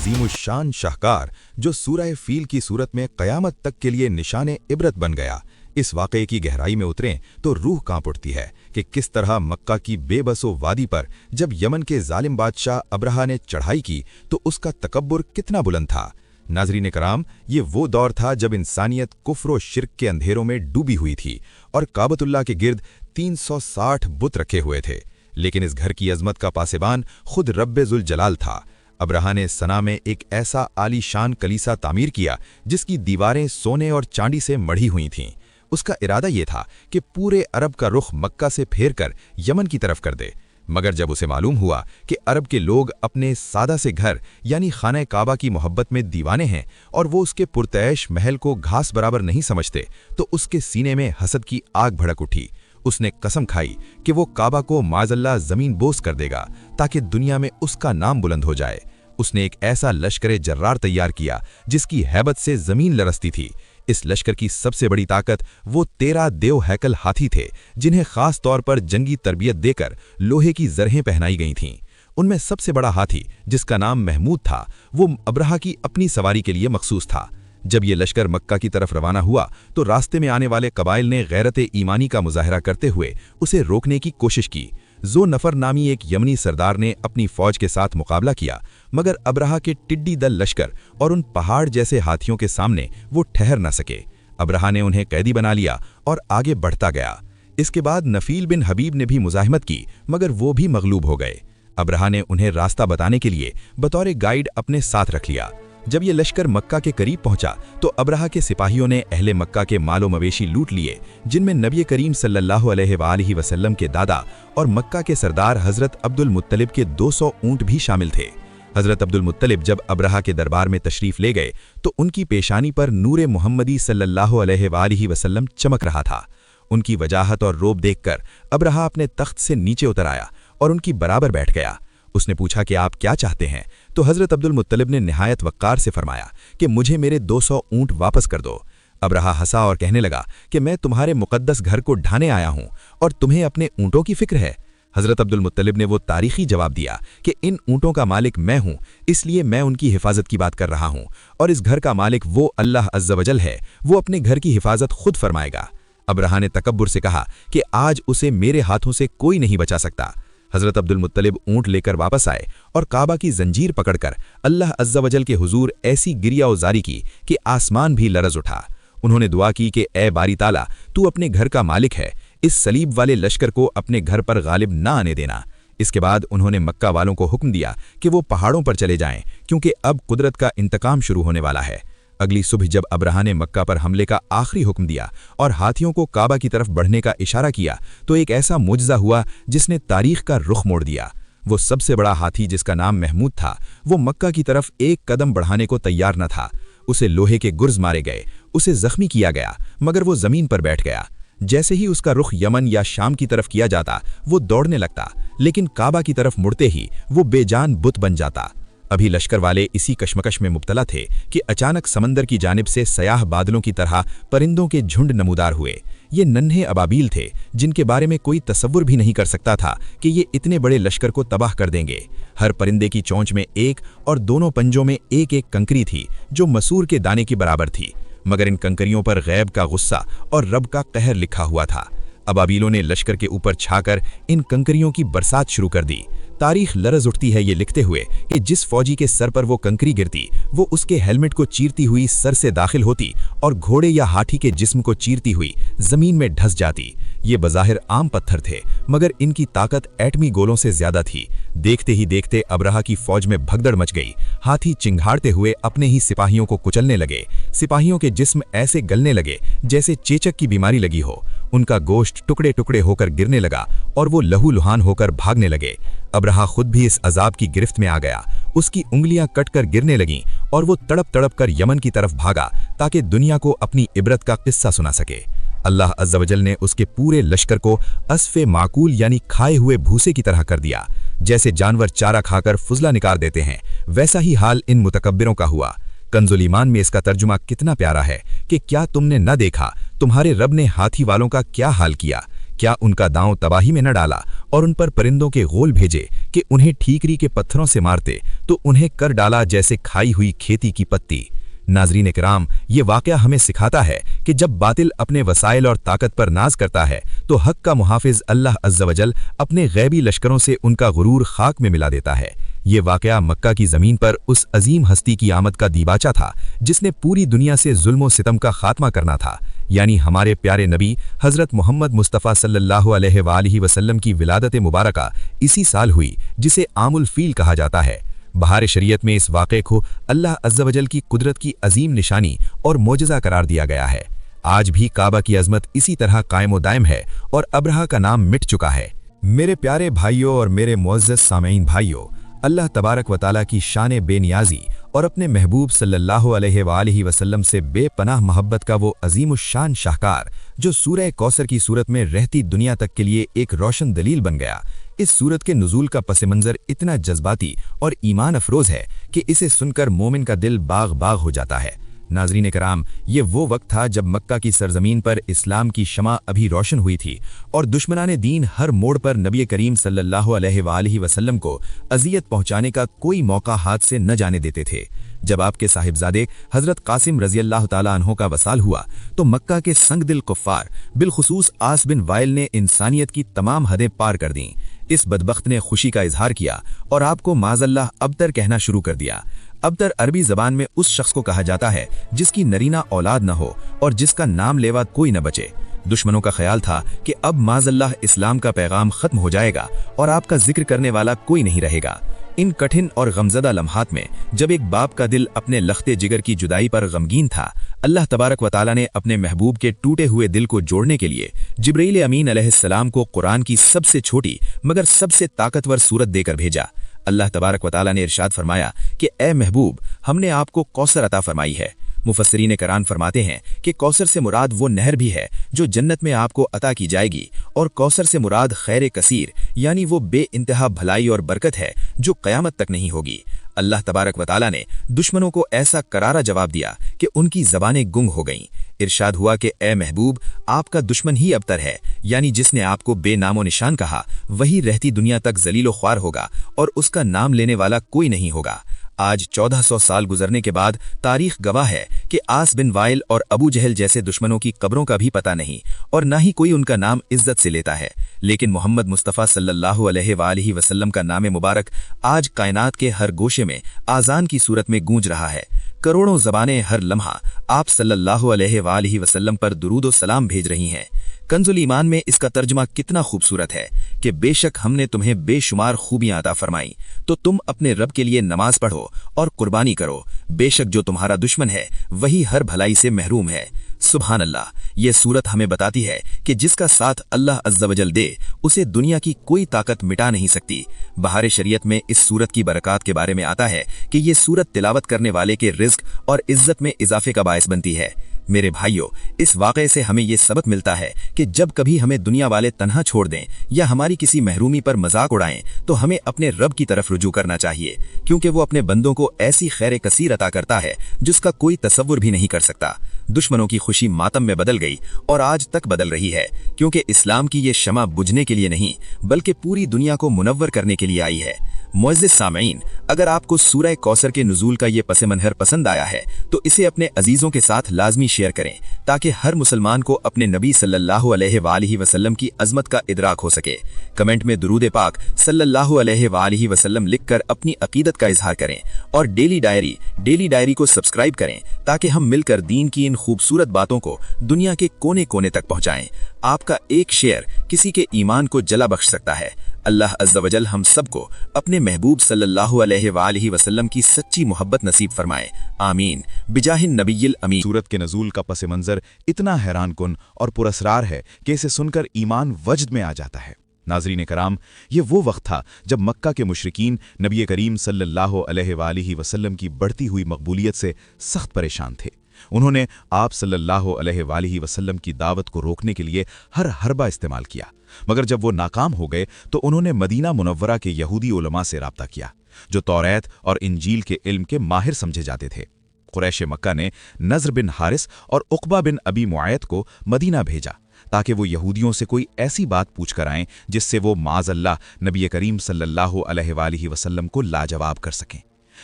अज़ीमुश्शान शाहकार जो सूरह फील की सूरत में क़यामत तक के लिए निशाने इबरत बन गया। इस वाक़े की गहराई में उतरें तो रूह कांप उठती है कि किस तरह मक्का की बेबसो वादी पर जब यमन के जालिम बादशाह अब्रहा ने चढ़ाई की तो उसका तकब्बुर कितना बुलंद था। नाज़रीन कराम, ये वो दौर था जब इंसानियत कुफ्र व शिर्क के अंधेरों में डूबी हुई थी और काबतुल्लाह के गिर्द 360 बुत रखे हुए थे, लेकिन इस घर की अजमत का पासेबान खुद रब्बे जुल जलाल था। अब्रहा ने सना में एक ऐसा आलीशान कलीसा तामीर किया जिसकी दीवारें सोने और चांदी से मढ़ी हुई थीं। उसका इरादा ये था कि पूरे अरब का रुख मक्का से फेर कर यमन की तरफ कर दे, मगर जब उसे मालूम हुआ कि अरब के लोग अपने सादा से घर यानी खाने काबा की मोहब्बत में दीवाने हैं और वो उसके पुरतैश महल को घास बराबर नहीं समझते, तो उसके सीने में हसद की आग भड़क उठी। उसने कसम खाई कि वो काबा को माज़अल्लाह ज़मीन बोस कर देगा ताकि दुनिया में उसका नाम बुलंद हो जाए। उसने एक ऐसा लश्कर जर्रार तैयार किया जिसकी हैबत से ज़मीन लरसती थी। इस लश्कर की सबसे बड़ी ताकत वो 13 देव हैकल हाथी थे जिन्हें खास तौर पर जंगी तरबियत देकर लोहे की जरहें पहनाई गई थीं। उनमें सबसे बड़ा हाथी, जिसका नाम महमूद था, वो अब्रहा की अपनी सवारी के लिए मखसूस था। जब ये लश्कर मक्का की तरफ रवाना हुआ तो रास्ते में आने वाले कबाइल ने गैरत ईमानी का मुजाहरा करते हुए उसे रोकने की कोशिश की। जो नफर नामी एक यमनी सरदार ने अपनी फौज के साथ मुकाबला किया, मगर अब्रहा के टिड्डी दल लश्कर और उन पहाड़ जैसे हाथियों के सामने वो ठहर न सके। अब्रहा ने उन्हें कैदी बना लिया और आगे बढ़ता गया। इसके बाद नफील बिन हबीब ने भी मुजाहिमत की, मगर वो भी मगलूब हो गए। अब्रहा ने उन्हें रास्ता बताने के लिए बतौर गाइड अपने साथ रख लिया। जब ये लश्कर मक्का के करीब पहुंचा तो अब्रहा के सिपाहियों ने अहले मक्का के मालो मवेशी लूट लिए, जिनमें नबी करीम सल्लल्लाहु अलैहि वसल्लम के दादा और मक्का के सरदार हजरत अब्दुल मुत्तलिब के 200 ऊंट भी शामिल थे। हजरत अब्दुल मुत्तलिब जब अब्रहा के दरबार में तशरीफ ले गए तो उनकी पेशानी पर नूरे मुहम्मदी सल्लल्लाहु अलैहि वसल्लम चमक रहा था। उनकी वजाहत और रोब देखकर अब्रहा अपने तख्त से नीचे उतर आया और उनकी बराबर बैठ गया। उसने पूछा कि आप क्या चाहते हैं, तो हजरत अब्दुल मुत्तलिब ने निहायत वक़्कार से फरमाया कि मुझे मेरे 200 ऊंट वापस कर दो। अब्रहा हंसा और कहने लगा कि मैं तुम्हारे मुक़द्दस घर को ढाने आया हूं और तुम्हें अपने ऊंटों की फिक्र है। हजरत अब्दुल मुत्तलिब ने वो तारीखी जवाब दिया कि इन ऊंटों का मालिक मैं हूं, इसलिए मैं उनकी हिफाजत की बात कर रहा हूं, और इस घर का मालिक वो अल्लाह अज़्ज़ वजल है, वो अपने घर की हिफाजत खुद फरमाएगा। अब्रहा ने तकब्बुर से कहा कि आज उसे मेरे हाथों से कोई नहीं बचा सकता। हजरत अब्दुल मुत्तलिब ऊंट लेकर वापस आए और काबा की जंजीर पकड़कर अल्लाह अज़्ज़ वजल के हुजूर ऐसी गिरिया उजारी की कि आसमान भी लरज उठा। उन्होंने दुआ की कि ए बारी ताला, तू अपने घर का मालिक है, इस सलीब वाले लश्कर को अपने घर पर गालिब ना आने देना। इसके बाद उन्होंने मक्का वालों को हुक्म दिया कि वो पहाड़ों पर चले जाएं, क्योंकि अब कुदरत का इंतकाम शुरू होने वाला है। अगली सुबह जब अब्रहा ने मक्का पर हमले का आखिरी हुक्म दिया और हाथियों को काबा की तरफ बढ़ने का इशारा किया तो एक ऐसा मुजज़ा हुआ जिसने तारीख का रुख मोड़ दिया। वो सबसे बड़ा हाथी, जिसका नाम महमूद था, वो मक्का की तरफ एक कदम बढ़ाने को तैयार न था। उसे लोहे के गुर्ज मारे गए, उसे जख्मी किया गया, मगर वो जमीन पर बैठ गया। जैसे ही उसका रुख यमन या शाम की तरफ किया जाता वो दौड़ने लगता, लेकिन काबा की तरफ मुड़ते ही वो बेजान बुत बन जाता। अभी लश्कर वाले इसी कश्मकश में मुब्तला थे कि अचानक समंदर की जानिब से सयाह बादलों की तरह परिंदों के झुंड नमूदार हुए। ये नन्हे अबाबील थे जिनके बारे में कोई तसव्वुर भी नहीं कर सकता था कि ये इतने बड़े लश्कर को तबाह कर देंगे। हर परिंदे की चोंच में एक और दोनों पंजों में एक एक कंकरी थी जो मसूर के दाने की बराबर थी, मगर इन कंकरियों पर गैब का गुस्सा और रब का कहर लिखा हुआ था। अबाबीलों ने लश्कर के ऊपर छाकर इन कंकरियों की बरसात शुरू कर दी। तारीख लरज उठती है ये लिखते हुए कि जिस फौजी के सर पर वो कंकरी गिरती वो उसके हेलमेट को चीरती हुई सर से दाखिल होती और घोड़े या हाथी के जिस्म को चीरती हुई जमीन में ढस जाती। ये बज़ाहिर आम पत्थर थे, मगर इनकी ताकत एटमी गोलों से ज्यादा थी। देखते ही देखते अब्रहा की फौज में भगदड़ मच गई। हाथी चिंघाड़ते हुए अपने ही सिपाहियों को कुचलने लगे। सिपाहियों के जिस्म ऐसे गलने लगे जैसे चेचक की बीमारी लगी हो। उनका गोश्त टुकड़े टुकड़े होकर गिरने लगा और वो लहूलुहान होकर भागने लगे। अब्रहा खुद भी इस अजाब की गिरफ्त में आ गया। उसकी उंगलियां कटकर गिरने लगीं और वो तड़प तड़प कर यमन की तरफ भागा ताकि दुनिया को अपनी इबरत का किस्सा सुना सके। अल्लाह अज़्ज़ वजल ने उसके पूरे लश्कर को अस्फ़े माकूल यानी खाए हुए भूसे की तरह कर दिया। जैसे जानवर चारा खाकर फुजला निकाल देते हैं, वैसा ही हाल इन मुतकब्बिरों का हुआ। कंजुल ईमान में इसका तर्जुमा कितना प्यारा है कि क्या तुमने न देखा तुम्हारे रब ने हाथी वालों का क्या हाल किया, क्या उनका दांव तबाही में न डाला और उन पर परिंदों के गोल भेजे کہ उन्हें ठीकरी के पत्थरों से मारते तो उन्हें कर डाला जैसे खाई हुई खेती की पत्ती। नाज़रीन किराम, ये वाक़या हमें सिखाता है कि जब बातिल अपने वसाइल और ताकत पर नाज करता है तो हक का मुहाफिज अल्लाह अज़्ज़ वजल अपने गैबी लश्करों से उनका गुरूर खाक में मिला देता है। ये वाक़या मक्का की ज़मीन पर उस अजीम हस्ती की आमद का दीबाचा था जिसने पूरी दुनिया से जुल्म और सितम का खात्मा करना था, यानी हमारे प्यारे नबी हज़रत मोहम्मद मुस्तफ़ा सल्लल्लाहु अलैहि वसल्लम की विलादत मुबारका इसी साल हुई, जिसे आमुल फील कहा जाता है। बहार शरीयत में इस वाक़े को अल्लाह अज़्ज़ वजल की कुदरत की अजीम निशानी और मोजज़ा करार दिया गया है। आज भी काबा की अज़मत इसी तरह कायम व दायम है और अब्रहा का नाम मिट चुका है। मेरे प्यारे भाइयों और मेरे मुअज़्ज़ज़ सामईन भाइयों, अल्लाह तबारक व तआला की शान बेनियाज़ी और अपने महबूब सल्लल्लाहु अलैहि वसल्लम से बेपनाह मोहब्बत का वो अजीम शान शाहकार जो सूरह कौसर की सूरत में रहती दुनिया तक के लिए एक रोशन दलील बन गया, इस सूरत के नुज़ूल का पस मंज़र इतना जज्बाती और ईमान अफरोज़ है कि इसे सुनकर मोमिन का दिल बाग बाग हो जाता है। नाज़रीन कराम, ये वो वक्त था जब मक्का की सरजमीन पर इस्लाम की शमा अभी रोशन हुई थी और दुश्मनाने दीन हर मोड़ पर नबी करीम सल्लल्लाहु अलैहि वसल्लम को अजियत पहुंचाने का कोई मौका हाथ से न जाने देते थे। जब आपके साहिबजादे हज़रत कासिम रज़ी अल्लाह ताला अन्हो का वसाल हुआ तो मक्का के संग दिल कुफ़ार बिलखुसूस आस बिन वाइल ने इंसानियत की तमाम हदें पार कर दीं। इस बदबख्त ने खुशी का इजहार किया और आपको माज़अल्लाह अबतर कहना शुरू कर दिया। अबतर अरबी ज़बान में उस शख्स को कहा जाता है जिसकी नरीना औलाद न हो और जिसका नाम लेवा कोई न बचे। दुश्मनों का ख्याल था कि अब माज़अल्लाह इस्लाम का पैगाम खत्म हो जाएगा और आपका जिक्र करने वाला कोई नहीं रहेगा। इन कठिन और गमज़दा लम्हात में जब एक बाप का दिल अपने लख्ते जिगर की जुदाई पर गमगीन था, अल्लाह तबारक व तआला ने अपने महबूब के टूटे हुए दिल को जोड़ने के लिए जिब्रील अमीन अलैहिस्सलाम को कुरान की सबसे छोटी मगर सबसे ताकतवर सूरत देकर भेजा। अल्लाह तबारक व तआला ने इरशाद फरमाया कि ए महबूब, हमने आपको कौसर अता फरमाई है। मुफस्सिरीन कुरान फरमाते हैं कि कौसर से मुराद वो नहर भी है जो जन्नत में आपको अता की जाएगी और कौसर से मुराद खैर कसीर यानी वो बेइंतहा भलाई और बरकत है जो क़यामत तक नहीं होगी। अल्लाह तबारक व तआला ने दुश्मनों को ऐसा करारा जवाब दिया कि उनकी ज़बानें गुंग हो गईं। इरशाद हुआ कि ए महबूब, आपका दुश्मन ही अबतर है, यानी जिसने आपको बेनामो निशान कहा वही रहती दुनिया तक जलीलो ख्वार होगा और उसका नाम लेने वाला कोई नहीं होगा। आज 1400 साल गुजरने के बाद तारीख गवाह है कि आस बिन वाइल और अबू जहल जैसे दुश्मनों की कब्रों का भी पता नहीं और ना ही कोई उनका नाम इज्जत से लेता है, लेकिन मोहम्मद मुस्तफ़ा सल्लल्लाहु अलैहि वसल्लम का नाम मुबारक आज कायनात के हर गोशे में आज़ान की सूरत में गूंज रहा है। करोड़ों ज़बानें हर लम्हा आप सल्लल्लाहु अलैहि वसल्लम पर दुरूद व सलाम भेज रही हैं। कंजुल ईमान में इसका तर्जुमा कितना खूबसूरत है कि बेशक हमने तुम्हें बेशुमार खूबियां अता फरमाई, तो तुम अपने रब के लिए नमाज पढ़ो और कुर्बानी करो। बेशक जो तुम्हारा दुश्मन है वही हर भलाई से महरूम है। सुभान अल्लाह, ये सूरत हमें बताती है कि जिसका साथ अल्लाह अज़्ज़ वजल दे उसे दुनिया की कोई ताकत मिटा नहीं सकती। बहार शरीयत में इस सूरत की बरक़ात के बारे में आता है कि ये सूरत तिलावत करने वाले के रिज़्क़ और इज़्ज़त में इजाफे का बायस बनती है। मेरे भाइयों, इस वाक़े से हमें ये सबक मिलता है कि जब कभी हमें दुनिया वाले तन्हा छोड़ दें या हमारी किसी महरूमी पर मजाक उड़ाएं तो हमें अपने रब की तरफ रुजू करना चाहिए, क्योंकि वो अपने बंदों को ऐसी खैर कसीर अता करता है जिसका कोई तसव्वुर भी नहीं कर सकता। दुश्मनों की खुशी मातम में बदल गई और आज तक बदल रही है, क्योंकि इस्लाम की ये शमा बुझने के लिए नहीं बल्कि पूरी दुनिया को मुनव्वर करने के लिए आई है। मुअज़्ज़िज़ सामईन, अगर आपको सूरह कौसर के नुज़ूल का ये पस मंज़र पसंद आया है तो इसे अपने अजीज़ों के साथ लाजमी शेयर करें ताकि हर मुसलमान को अपने नबी सल्लल्लाहु अलैहि वसल्लम की अज़मत का इदराक हो सके। कमेंट में दुरूद पाक सल्लल्लाहु अलैहि वसल्लम लिखकर अपनी अकीदत का इजहार करें और डेली डायरी को सब्सक्राइब करें ताकि हम मिलकर दीन की इन खूबसूरत बातों को दुनिया के कोने कोने तक पहुँचाएं। आपका एक शेयर किसी के ईमान को जला बख्श सकता है। अल्लाह अज़्ज़ वजल हम सबको अपने महबूब सल्लल्लाहु अलैहि वसल्लम की सच्ची मोहब्बत नसीब फरमाए। आमीन बिजाहिन नबिय्यिल अमीन। सूरत के नज़ूल का पस मंज़र इतना हैरान कुन और पुरस्रार है कि इसे सुनकर ईमान वजद में आ जाता है। नाज़रीन कराम, ये वो वक्त था जब मक्का के मुशरिकीन नबी करीम सल्लल्लाहु अलैहि वसल्लम की बढ़ती हुई मकबूलियत से सख्त परेशान थे। उन्होंने आप सल्लल्लाहु अलैहि वसल्लम की दावत को रोकने के लिए हर हरबा इस्तेमाल किया, मगर जब वो नाकाम हो गए तो उन्होंने मदीना मुनव्वरा के यहूदी उलमा से राब्ता किया जो तौरात और इंजील के इल्म के माहिर समझे जाते थे। कुरैश मक्का ने नज़र बिन हारिस और उक़बा बिन अबी मुआयत को मदीना भेजा ताकि वो यहूदियों से कोई ऐसी बात पूछ कर आएं जिससे वो माज़अल्लाह नबी करीम सल्लल्लाहु अलैहि वसल्लम को लाजवाब कर सकें।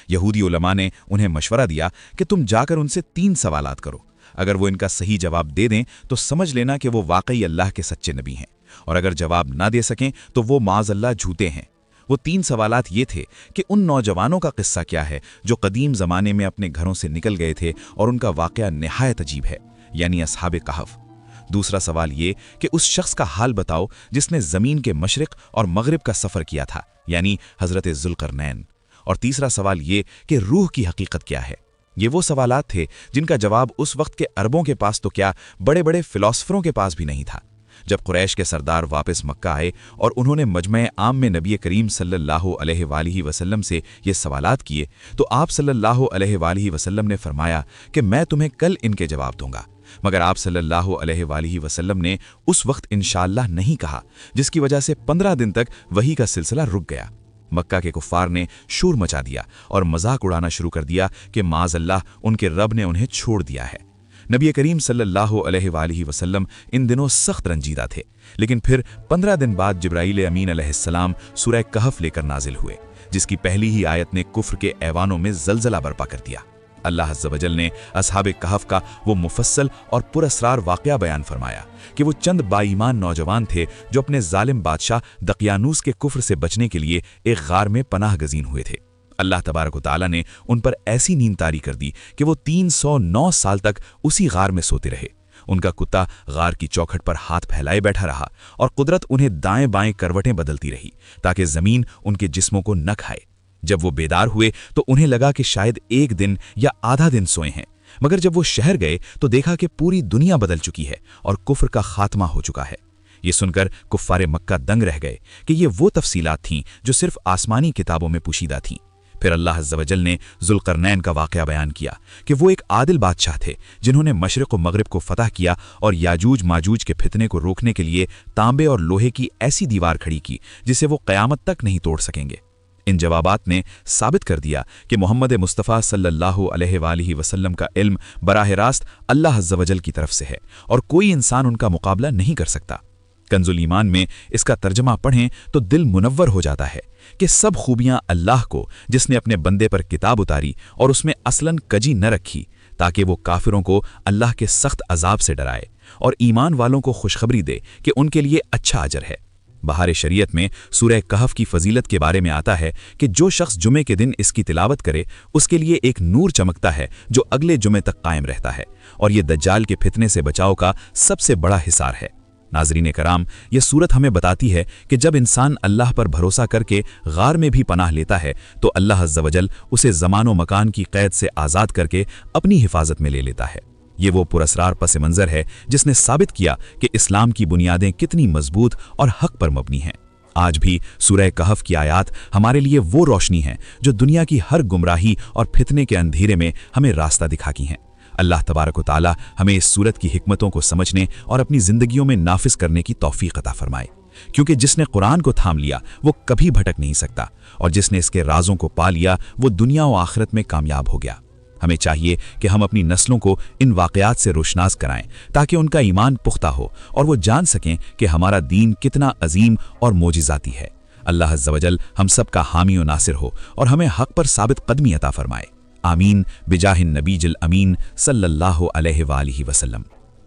यहूदी उलमा ने उन्हें मशवरा दिया कि तुम जाकर उनसे 3 सवालात करो। अगर वो इनका सही जवाब दे दें तो समझ लेना कि वो वाकई अल्लाह के सच्चे नबी हैं, और अगर जवाब ना दे सकें तो वो माज़अल्लाह झूठे हैं। वो 3 सवालात ये थे कि उन नौजवानों का किस्सा क्या है जो कदीम ज़माने में अपने घरों से निकल गए थे और उनका वाक़या निहायत अजीब है, यानी अस्हाबे कहफ। दूसरा सवाल ये कि उस शख्स का हाल बताओ जिसने ज़मीन के मशरिक़ और मगरिब का सफ़र किया था, यानी हज़रत ज़ुल्क़रनैन। और तीसरा सवाल ये कि रूह की हकीकत क्या है। ये वो सवालात थे जिनका जवाब उस वक्त के अरबों के पास तो क्या, बड़े बड़े फ़िलॉसफ़रों के पास भी नहीं था। जब कुरैश के सरदार वापस मक्का आए और उन्होंने मजमे आम में नबी करीम सल्लल्लाहु अलैहि वसल्लम से ये सवालात किए तो आप सल्लल्लाहु अलैहि वसल्लम ने फरमाया कि मैं तुम्हें कल इनके जवाब दूंगा, मगर आप सल्लल्लाहु अलैहि वसल्लम ने उस वक्त इंशाअल्लाह नहीं कहा, जिसकी वजह से 15 दिन तक वही का सिलसिला रुक गया। मक्का के कुफ्फार ने शोर मचा दिया और मजाक उड़ाना शुरू कर दिया कि माज़अल्लाह उनके रब ने उन्हें छोड़ दिया है। नबी करीम सल्लल्लाहु अलैहि वसल्लम इन दिनों सख्त रंजीदा थे, लेकिन फिर 15 दिन बाद जिब्राईल अमीन अलैहिस्सलाम सूरह कहफ लेकर नाजिल हुए, जिसकी पहली ही आयत ने कुफ्र के ऐवानों में जलजला बर्पा कर दिया। अल्लाह अज़्ज़ व जल ने अस्हाबे कहफ का वो मुफस्सल और पुरअसरार वाक़या बयान फरमाया कि वो चंद बाईमान नौजवान थे जो अपने जालिम बादशाह दकियानूस के कुफ्र से बचने के लिए एक गार में पनाह गज़ीन हुए थे। अल्लाह तबारक व तआला ने उन पर ऐसी नींद तारी कर दी कि वो 309 साल तक उसी गार में सोते रहे। उनका कुत्ता गार की चौखट पर हाथ फैलाए बैठा रहा और कुदरत उन्हें दाएं बाएं करवटें बदलती रही ताकि ज़मीन उनके जिस्मों को न खाए। जब वो बेदार हुए तो उन्हें लगा कि शायद 1 दिन या आधा दिन सोए हैं, मगर जब वो शहर गए तो देखा कि पूरी दुनिया बदल चुकी है और कुफ्र का खात्मा हो चुका है। ये सुनकर कुफ्फारे मक्का दंग रह गए कि ये वो तफसीलात थीं जो सिर्फ आसमानी किताबों में पोशीदा थीं। फिर अल्लाह अज़्ज़ व जल ने ज़ुल्क़रनैन का वाक़या बयान किया कि वो एक आदिल बादशाह थे जिन्होंने मशरिक़ व मगरिब को फ़तह किया और याजूज माजूज के फितने को रोकने के लिए तांबे और लोहे की ऐसी दीवार खड़ी की जिसे वो क़यामत तक नहीं तोड़ सकेंगे। इन जवाबात ने साबित कर दिया कि मोहम्मद मुस्तफ़ा सल्लल्लाहु अलैहि वसल्लम का इल्म बराह रास्त अल्लाह अज़्ज़ व जल की तरफ से है और कोई इंसान उनका मुकाबला नहीं कर सकता। कंजुल ईमान में इसका तर्जमा पढ़ें तो दिल मुनव्वर हो जाता है कि सब खूबियां अल्लाह को, जिसने अपने बंदे पर किताब उतारी और उसमें असलन कजी न रखी ताकि वो काफिरों को अल्लाह के सख्त अजाब से डराए और ईमान वालों को खुशखबरी दे कि उनके लिए अच्छा अजर है। बहार शरीयत में सूरह कहफ की फजीलत के बारे में आता है कि जो शख्स जुमे के दिन इसकी तिलावत करे उसके लिए एक नूर चमकता है जो अगले जुमे तक कायम रहता है, और ये दज्जाल के फितने से बचाव का सबसे बड़ा हिसार है। नाज़रीन कराम, यह सूरत हमें बताती है कि जब इंसान अल्लाह पर भरोसा करके गार में भी पनाह लेता है तो अल्लाह अज़्ज़ व जल उसे ज़मानो मकान की कैद से आज़ाद करके अपनी हिफाजत में ले लेता है। ये वो पुरअसरार पस मंज़र है जिसने साबित किया कि इस्लाम की बुनियादें कितनी मजबूत और हक पर मबनी हैं। आज भी सूरह कहफ की आयात हमारे लिए वो रोशनी है जो दुनिया की हर गुमराही और फितने के अंधेरे में हमें रास्ता दिखाती हैं। अल्लाह तबारक व तआला हमें इस सूरत की हिकमतों को समझने और अपनी ज़िंदगियों में नाफिज करने की तौफीक अता फरमाए, क्योंकि जिसने कुरान को थाम लिया वो कभी भटक नहीं सकता और जिसने इसके राजों को पा लिया वो दुनिया और आखिरत में कामयाब हो गया। हमें चाहिए कि हम अपनी नस्लों को इन वाक़यात से रोशनास कराएं ताकि उनका ईमान पुख्ता हो और वो जान सकें कि हमारा दीन कितना अजीम और मोजिज़ाती है। अल्लाह अज़्ज़ व जल हम सब का हामी व नासिर हो और हमें हक़ पर साबित कदमी अता फरमाए। आमीन बिजाहिन नबीजिल अमीन सल्लल्लाहु अलैहि वसल्लम।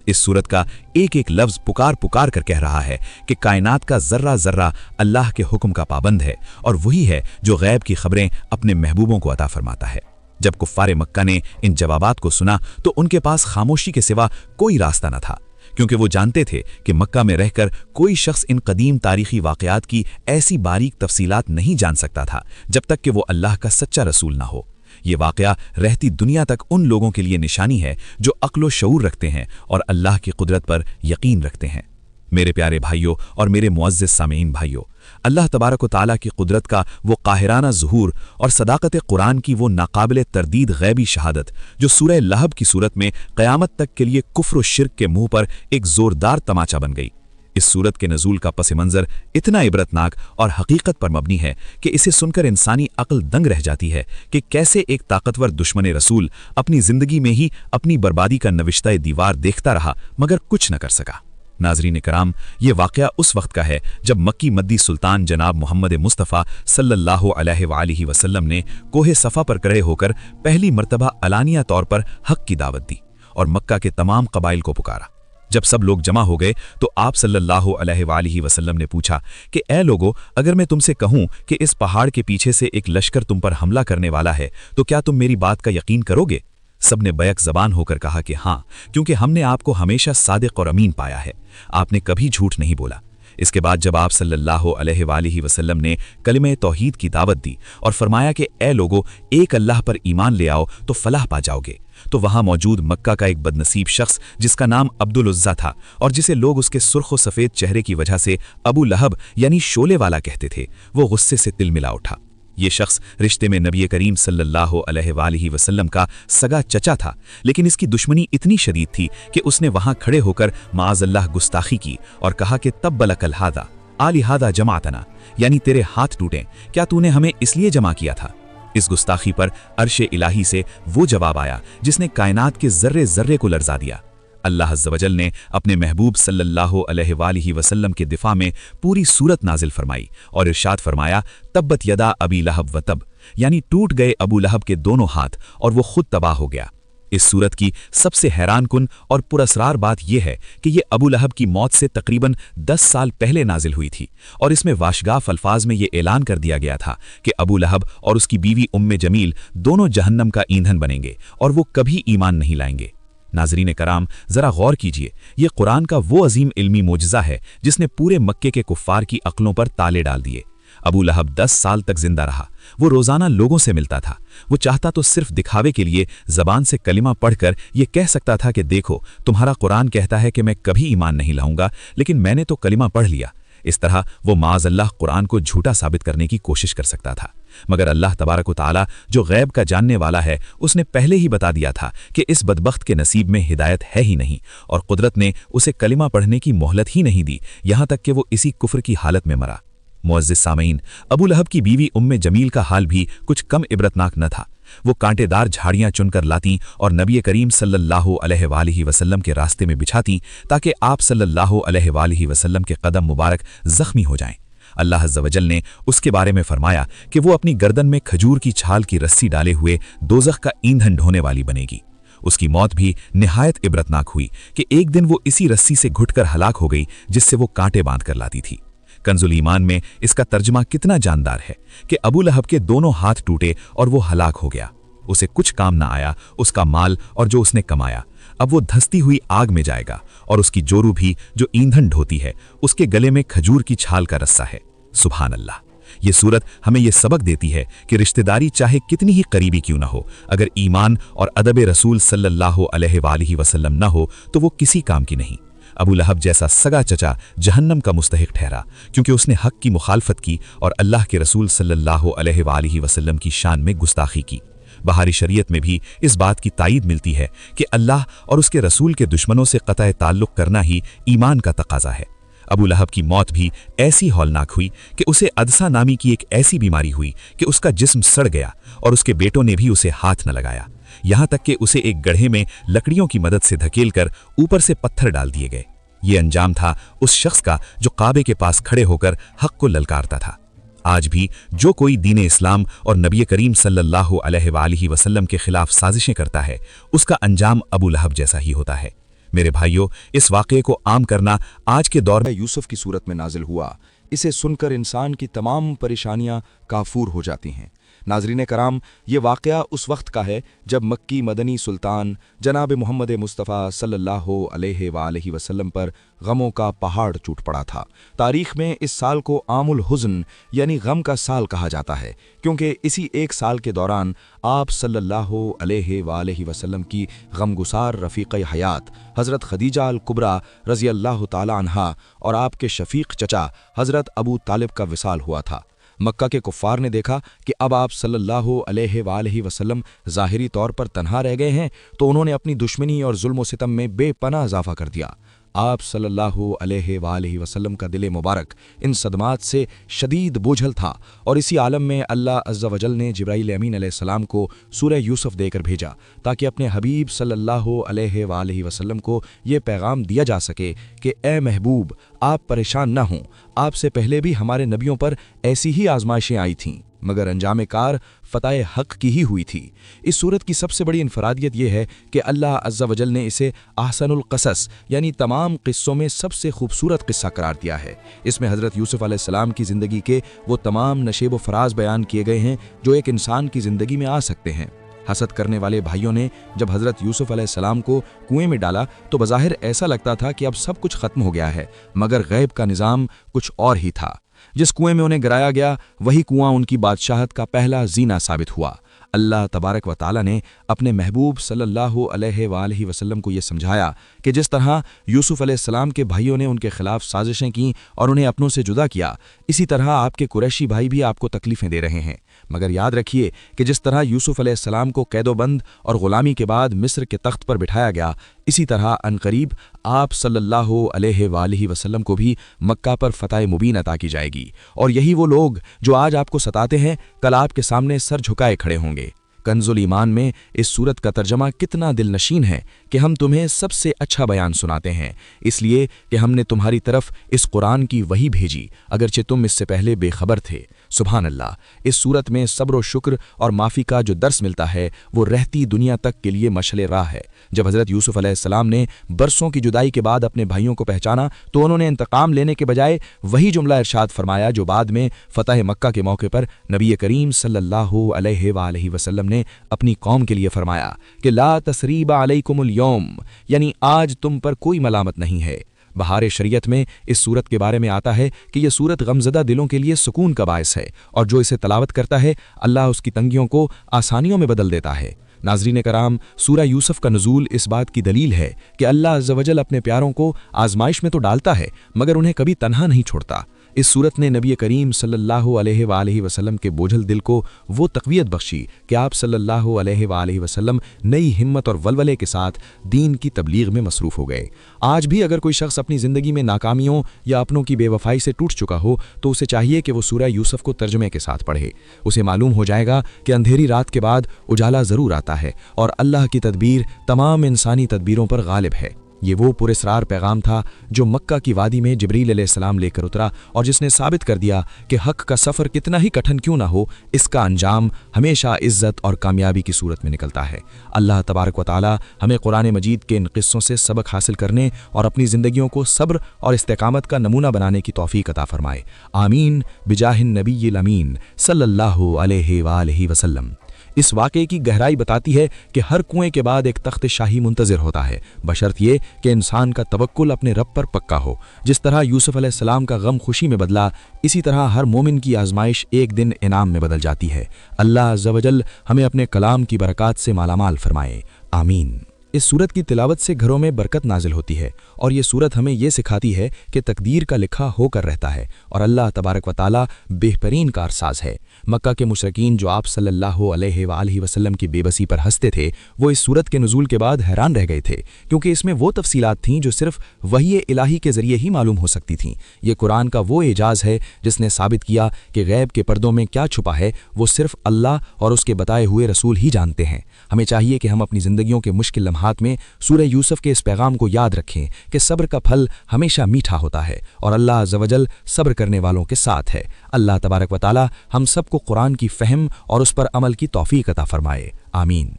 इस सूरत का एक एक लफ्ज़ पुकार पुकार कर कह रहा है कि कायनात का ज़र्रा ज़र्रा अल्लाह के हुक्म का पाबंद है और वही है जो गैब की खबरें अपने महबूबों को अता फरमाता है। जब कुफ्फारे मक्का ने इन जवाबात को सुना तो उनके पास खामोशी के सिवा कोई रास्ता न था, क्योंकि वो जानते थे कि मक्का में रहकर कोई शख्स इन कदीम तारीखी वाक़यात की ऐसी बारीक तफसीलात नहीं जान सकता था जब तक कि वो अल्लाह का सच्चा रसूल ना हो। ये वाक़या रहती दुनिया तक उन लोगों के लिए निशानी है जो अक्ल व शऊर रखते हैं और अल्लाह की कुदरत पर यकीन रखते हैं। मेरे प्यारे भाइयों और मेरे मुअज़्ज़िज़ सामीन भाइयों, अल्लाह तबारक व तआला की कुदरत का वो काहिराना ज़ुहूर और सदाकत कुरान की वो नाकाबिल तरदीद गैबी शहादत जो सूरह लहब की सूरत में क़यामत तक के लिए कुफ्र व शिर्क के मुंह पर एक ज़ोरदार तमाचा बन गई। इस सूरत के नज़ूल का पस मंज़र इतना इबरतनाक और हकीकत पर मबनी है कि इसे सुनकर इंसानी अक्ल दंग रह जाती है कि कैसे एक ताकतवर दुश्मन रसूल अपनी ज़िंदगी में ही अपनी बर्बादी का नविश्ता दीवार देखता रहा मगर कुछ न कर सका। नाजरीन कराम, ये वाक़या उस वक्त का है जब मक्की मद्दी सुल्तान जनाब मोहम्मद मुस्तफ़ा सल्लल्लाहु अलैहि वसल्लम ने कोहे सफ़ा पर खड़े होकर पहली मर्तबा अलानिया तौर पर हक़ की दावत दी और मक्का के तमाम कबाइल को पुकारा। जब सब लोग जमा हो गए तो आप सल्लल्लाहु अलैहि वसल्लम ने पूछा कि ए लोगों, अगर मैं तुमसे कहूं कि इस पहाड़ के पीछे से एक लश्कर तुम पर हमला करने वाला है तो क्या तुम मेरी बात का यकीन करोगे? सबने बैक ज़बान होकर कहा कि हाँ, क्योंकि हमने आपको हमेशा सादिक और अमीन पाया है, आपने कभी झूठ नहीं बोला। इसके बाद जब आप सल्लल्लाहु अलैहि वसल्लम ने कलिमे तौहीद की दावत दी और फरमाया कि ए लोगों, एक अल्लाह पर ईमान ले आओ तो फलाह पा जाओगे, तो वहां मौजूद मक्का का एक बदनसीब शख्स जिसका नाम अब्दुल उज़्ज़ा था और जिसे लोग उसके सुर्ख व सफ़ेद चेहरे की वजह से अबू लहब यानी शोले वाला कहते थे, वो गुस्से से तिलमिला उठा। ये शख्स रिश्ते में नबी करीम सल्लल्लाहु अलैहि वसल्लम का सगा चचा था, लेकिन इसकी दुश्मनी इतनी शदीद थी कि उसने वहां खड़े होकर माअज़ल्लाह गुस्ताखी की और कहा कि तब्बलकल हादा आली हादा जमातना, यानी तेरे हाथ टूटे, क्या तूने हमें इसलिए जमा किया था? इस गुस्ताखी पर अर्श इलाही से वो जवाब आया जिसने कायनात के जर्रे जर्रे को लर्जा दिया। अल्लाह अज़्ज़ वजल ने अपने महबूब सल्लल्लाहु अलैहि वसल्लम के दिफा में पूरी सूरत नाजिल फरमाई और इरशाद फरमाया, तब्बत यदा अबी लहब व तब, यानी टूट गए अबू लहब के दोनों हाथ और वो खुद तबाह हो गया। इस सूरत की सबसे हैरान कुन और पुरअसरार बात यह है कि ये अबू लहब की मौत से तकरीबन 10 साल पहले नाजिल हुई थी और इसमें वाशगाफ अल्फाज में ये ऐलान कर दिया गया था कि अबू लहब और उसकी बीवी उम्मे जमील दोनों जहन्नम का ईंधन बनेंगे और वो कभी ईमान नहीं लाएंगे। नाजरीन कराम, ज़रा गौर कीजिए, ये कुरान का वो अजीम इल्मी मोजज़ा है जिसने पूरे मक्के के कुफ्फार की अक्लों पर ताले डाल दिए। अबू लहब 10 साल तक जिंदा रहा, वो रोज़ाना लोगों से मिलता था, वो चाहता तो सिर्फ दिखावे के लिए ज़बान से कलिमा पढ़कर ये कह सकता था कि देखो, तुम्हारा कुरान कहता है कि मैं कभी ईमान नहीं लाऊंगा, लेकिन मैंने तो कलिमा पढ़ लिया। इस तरह वो माअज़ल्लाह कुरान को झूठा साबित करने की कोशिश कर सकता था, मगर अल्लाह तबारक व तआला जो गैब का जानने वाला है उसने पहले ही बता दिया था कि इस बदबख्त के नसीब में हिदायत है ही नहीं, और कुदरत ने उसे कलिमा पढ़ने की मोहलत ही नहीं दी, यहाँ तक कि वो इसी कुफ्र की हालत में मरा। मुअज़्ज़िज़ सामईन, अबू लहब की बीवी उम्मे जमील का हाल भी कुछ कम इबरतनाक न था। वो कांटेदार झाड़ियां चुनकर लातीं और नबी करीम सल्लल्लाहु अलैहि वसल्लम के रास्ते में बिछातीं ताकि आप सल्लल्लाहु अलैहि वसल्लम के कदम मुबारक जख्मी हो जाएं। अल्लाह अज़्ज़ वजल ने उसके बारे में फरमाया कि वो अपनी गर्दन में खजूर की छाल की रस्सी डाले हुए दोज़ख का ईंधन ढोने वाली बनेगी। उसकी मौत भी निहायत इबरतनाक हुई कि एक दिन वो इसी रस्सी से घुटकर हलाक हो गई जिससे वो कांटे बांध कर लाती थी। कंजुल ईमान में इसका तर्जमा कितना जानदार है कि अबू लहब के दोनों हाथ टूटे और वो हलाक हो गया। उसे कुछ काम ना आया, उसका माल और जो उसने कमाया, अब वो धंसती हुई आग में जाएगा, और उसकी जोरू भी जो ईंधन ढोती है उसके गले में खजूर की छाल का रस्सा है। सुभान अल्लाह। ये सूरत हमें ये सबक देती है कि रिश्तेदारी चाहे कितनी ही करीबी क्यों ना हो, अगर ईमान और अदब रसूल सल्लल्लाहु अलैहि वसल्लम न हो तो वो किसी काम की नहीं। अबू लहब जैसा सगा चचा जहन्नम का मुस्तहिक ठहरा क्योंकि उसने हक की मुखालफत की और अल्लाह के रसूल सल्लल्लाहु अलैहि वसल्लम की शान में गुस्ताखी की। बहारी शरीयत में भी इस बात की तायीद मिलती है कि अल्लाह और उसके रसूल के दुश्मनों से क़तअ ताल्लुक़ करना ही ईमान का तकाज़ा है। अबू लहब की मौत भी ऐसी हौलनाक हुई कि उसे अदसा नामी की एक ऐसी बीमारी हुई कि उसका जिस्म सड़ गया और उसके बेटों ने भी उसे हाथ न लगाया, यहाँ तक कि उसे एक गड्ढे में लकड़ियों की मदद से धकेलकर ऊपर से पत्थर डाल दिए गए। ये अंजाम था उस शख्स का जो काबे के पास खड़े होकर हक को ललकारता था। आज भी जो कोई दीन इस्लाम और नबी करीम सल्लल्लाहु अलैहि वसल्लम के खिलाफ साजिशें करता है उसका अंजाम अबू लहब जैसा ही होता है। मेरे भाइयों, इस वाक़े को आम करना आज के दौर में यूसुफ की सूरत में नाजिल हुआ। इसे सुनकर इंसान की तमाम परेशानियां काफूर हो जाती हैं। नाजरीन कराम, ये वाक़या उस वक्त का है जब मक्की मदनी सुल्तान जनाब मोहम्मद मुस्तफ़ा सल्लल्लाहु अलैहि वसल्लम पर गमों का पहाड़ टूट पड़ा था। तारीख़ में इस साल को आमुल हुज़्न यानी गम का साल कहा जाता है, क्योंकि इसी एक साल के दौरान आप सल्लल्लाहु अलैहि वसल्लम की गमगुसार रफ़ीक़ हयात हज़रत खदीजा अल कुबरा रज़ी अल्लाह ताला अन्हा और आपके शफ़ीक़ चचा हज़रत अबू तालिब का विसाल हुआ था। मक्का के कुफ़ार ने देखा कि अब आप सल्लल्लाहु अलैहि वसल्लम ज़ाहिरी तौर पर तन्हा रह गए हैं, तो उन्होंने अपनी दुश्मनी और जुल्म सितम में बेपनाह इजाफ़ा कर दिया। آپ صلی اللہ علیہ وآلہ وسلم کا دل مبارک ان صدمات سے شدید بوجھل تھا، اور اسی عالم میں اللہ عز و جل نے جبرائیل امین علیہ السلام کو سورہ یوسف دے کر بھیجا تاکہ اپنے حبیب صلی اللہ علیہ وآلہ وسلم کو یہ پیغام دیا جا سکے کہ اے محبوب، آپ پریشان نہ ہوں، آپ سے پہلے بھی ہمارے نبیوں پر ایسی ہی آزمائشیں آئی تھیں، مگر انجام کار فتح حق کی ہی ہوئی تھی۔ اس صورت کی سب سے بڑی انفرادیت یہ ہے کہ اللہ عز و جل نے اسے احسن القصص یعنی تمام قصوں میں سب سے خوبصورت قصہ قرار دیا ہے۔ اس میں حضرت یوسف علیہ السلام کی زندگی کے وہ تمام نشیب و فراز بیان کیے گئے ہیں جو ایک انسان کی زندگی میں آ سکتے ہیں۔ حسد کرنے والے بھائیوں نے جب حضرت یوسف علیہ السلام کو کنویں میں ڈالا تو بظاہر ایسا لگتا تھا کہ اب سب کچھ ختم ہو گیا ہے، مگر غیب کا نظام کچھ اور ہی تھا۔ جس کنویں میں انہیں گرایا گیا وہی کنواں ان کی بادشاہت کا پہلا زینہ ثابت ہوا۔ اللہ تبارک و تعالی نے اپنے محبوب صلی اللہ علیہ وآلہ وسلم کو یہ سمجھایا کہ جس طرح یوسف علیہ السلام کے بھائیوں نے ان کے خلاف سازشیں کیں اور انہیں اپنوں سے جدا کیا، اسی طرح آپ کے قریشی بھائی بھی آپ کو تکلیفیں دے رہے ہیں، مگر یاد رکھیے کہ جس طرح یوسف علیہ السلام کو قید و بند اور غلامی کے بعد مصر کے تخت پر بٹھایا گیا، اسی طرح عنقریب آپ صلی اللہ علیہ وآلہ وسلم کو بھی مکہ پر فتح مبین عطا کی جائے گی، اور یہی وہ لوگ جو آج آپ کو ستاتے ہیں کل آپ کے سامنے سر جھکائے کھڑے ہوں گے۔ کنز الایمان میں اس صورت کا ترجمہ کتنا دل نشین ہے کہ ہم تمہیں سب سے اچھا بیان سناتے ہیں، اس لیے کہ ہم نے تمہاری طرف اس قرآن کی وحی بھیجی اگرچہ تم اس سے پہلے بے خبر تھے۔ سبحان اللہ۔ اس صورت میں صبر و شکر اور معافی کا جو درس ملتا ہے وہ رہتی دنیا تک کے لیے مشعل راہ ہے۔ جب حضرت یوسف علیہ السلام نے برسوں کی جدائی کے بعد اپنے بھائیوں کو پہچانا تو انہوں نے انتقام لینے کے بجائے وہی جملہ ارشاد فرمایا جو بعد میں فتح مکہ کے موقع پر نبی کریم صلی اللہ علیہ وآلہ وسلم نے اپنی قوم کے لیے فرمایا کہ لا تثریب علیکم اليوم، یعنی آج تم پر کوئی ملامت نہیں ہے۔ بہار شریعت میں اس صورت کے بارے میں آتا ہے کہ یہ صورت غمزدہ دلوں کے لیے سکون کا باعث ہے، اور جو اسے تلاوت کرتا ہے اللہ اس کی تنگیوں کو آسانیوں میں بدل دیتا ہے۔ ناظرین کرام، سورہ یوسف کا نزول اس بات کی دلیل ہے کہ اللہ عز و جل اپنے پیاروں کو آزمائش میں تو ڈالتا ہے مگر انہیں کبھی تنہا نہیں چھوڑتا۔ اس صورت نے نبی کریم صلی اللہ علیہ وآلہ وسلم کے بوجھل دل کو وہ تقویت بخشی کہ آپ صلی اللہ علیہ وآلہ وسلم نئی ہمت اور ولولے کے ساتھ دین کی تبلیغ میں مصروف ہو گئے۔ آج بھی اگر کوئی شخص اپنی زندگی میں ناکامیوں یا اپنوں کی بے وفائی سے ٹوٹ چکا ہو تو اسے چاہیے کہ وہ سورہ یوسف کو ترجمے کے ساتھ پڑھے۔ اسے معلوم ہو جائے گا کہ اندھیری رات کے بعد اجالا ضرور آتا ہے، اور اللہ کی تدبیر تمام انسانی تدبیروں پر غالب ہے۔ یہ وہ پراسرار پیغام تھا جو مکہ کی وادی میں جبریل علیہ السلام لے کر اترا، اور جس نے ثابت کر دیا کہ حق کا سفر کتنا ہی کٹھن کیوں نہ ہو، اس کا انجام ہمیشہ عزت اور کامیابی کی صورت میں نکلتا ہے۔ اللہ تبارک و تعالی ہمیں قرآن مجید کے ان قصوں سے سبق حاصل کرنے اور اپنی زندگیوں کو صبر اور استقامت کا نمونہ بنانے کی توفیق عطا فرمائے۔ آمین بجاہ النبی الامین صلی اللہ علیہ وآلہ وسلم۔ اس واقعے کی گہرائی بتاتی ہے کہ ہر کنویں کے بعد ایک تخت شاہی منتظر ہوتا ہے، بشرط یہ کہ انسان کا توکل اپنے رب پر پکا ہو۔ جس طرح یوسف علیہ السلام کا غم خوشی میں بدلا، اسی طرح ہر مومن کی آزمائش ایک دن انعام میں بدل جاتی ہے۔ اللہ عز و جل ہمیں اپنے کلام کی برکات سے مالا مال فرمائے، آمین۔ اس سورت کی تلاوت سے گھروں میں برکت نازل ہوتی ہے، اور یہ سورت ہمیں یہ سکھاتی ہے کہ تقدیر کا لکھا ہو کر رہتا ہے، اور اللہ تبارک و تعالی بہترین کارساز ہے۔ مکہ کے مشرکین جو آپ صلی اللہ علیہ وآلہ وسلم کی بے بسی پر ہنستے تھے، وہ اس سورت کے نزول کے بعد حیران رہ گئے تھے، کیونکہ اس میں وہ تفصیلات تھیں جو صرف وحی الہی کے ذریعے ہی معلوم ہو سکتی تھیں۔ یہ قرآن کا وہ اعجاز ہے جس نے ثابت کیا کہ غیب کے پردوں میں کیا چھپا ہے وہ صرف اللہ اور اس کے بتائے ہوئے رسول ہی جانتے ہیں۔ ہمیں چاہیے کہ ہم اپنی زندگیوں کے مشکل لمحات میں سورہ یوسف کے اس پیغام کو یاد رکھیں کہ صبر کا پھل ہمیشہ میٹھا ہوتا ہے، اور اللہ عز و جل صبر کرنے والوں کے ساتھ ہے۔ اللہ تبارک و تعالی ہم سب کو قرآن کی فہم اور اس پر عمل کی توفیق عطا فرمائے، آمین۔